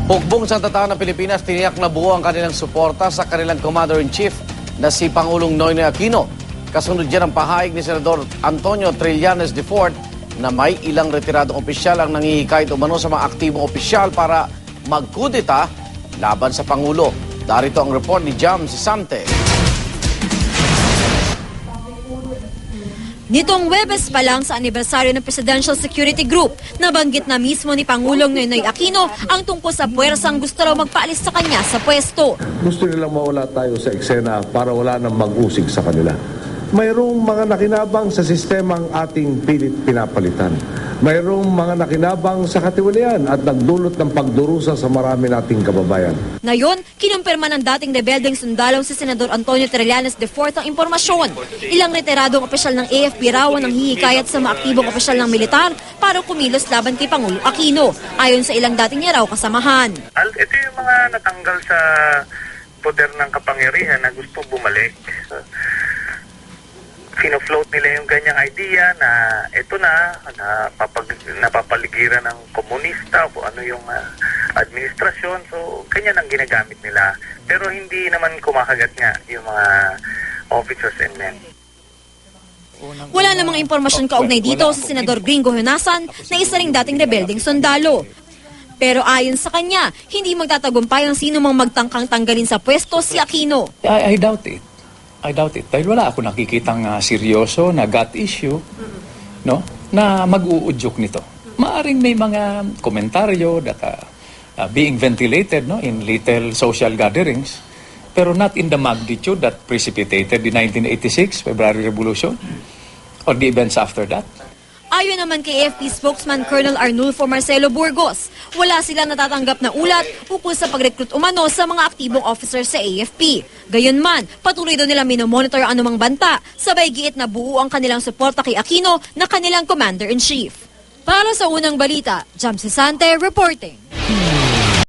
Hukbong Santa Tana ng Pilipinas tiniyak na buo ang kanilang suporta sa kanilang Commander-in-Chief na si Pangulong Noynoy Aquino. Kasunod dyan ang pahayag ni Senador Antonio Trillanes IV na may ilang retiradong opisyal ang nangihikayat umano sa mga aktibong opisyal para magkudeta laban sa Pangulo. Darito ang report ni Jam Sisante. Nitong Huwebes pa lang sa anibersaryo ng Presidential Security Group, nabanggit na mismo ni Pangulong Noynoy Aquino ang tungkol sa puwersang gusto raw magpaalis sa kanya sa pwesto. Gusto nilang mawala tayo sa eksena para wala nang mag-usig sa kanila. Mayroong mga nakinabang sa sistemang ating pilit pinapalitan. Mayroong mga nakinabang sa katiwalian at nagdulot ng pagdurusa sa marami nating kababayan. Ngayon, kinumpirma ng dating rebeldeng sundalo si Senador Antonio Trillanes IV ang impormasyon. Ilang retiradong opisyal ng AFP raw ang hihikayat sa mga aktibong opisyal ng militar para kumilos laban kay Pangulo Aquino, ayon sa ilang dating niya raw kasamahan. Ito yung mga natanggal sa poder ng kapangyarihan na gusto bumalik. Fino-float nila yung ganyang idea na ito napapaligiran ng komunista o ano yung administrasyon. So, ganyan ang ginagamit nila. Pero hindi naman kumakagat nga yung mga officers and men. Wala namang impormasyon kaugnay dito sa Senador Gringo Honasan na isa ring dating rebeldeng sundalo. Pero ayon sa kanya, hindi magtatagumpay ang sino mang magtangkang tanggalin sa pwesto si Aquino. I doubt it. I doubt it. Dahil wala ako nakikitang seryoso na gut issue no, na mag-uudyok nito. Maaring may mga komentaryo that being ventilated no, in little social gatherings, pero not in the magnitude that precipitated the 1986 February Revolution or the events after that. Ayon naman kay AFP spokesman Colonel Arnulfo Marcelo Burgos, wala silang natatanggap na ulat ukol sa pag-recruit umano sa mga aktibong officers sa AFP. Gayunman, patuloy daw nila minomonitor ang anumang banta, sabay giit na buo ang kanilang suporta kay Aquino na kanilang Commander-in-Chief. Para sa unang balita, Jam Sisante reporting.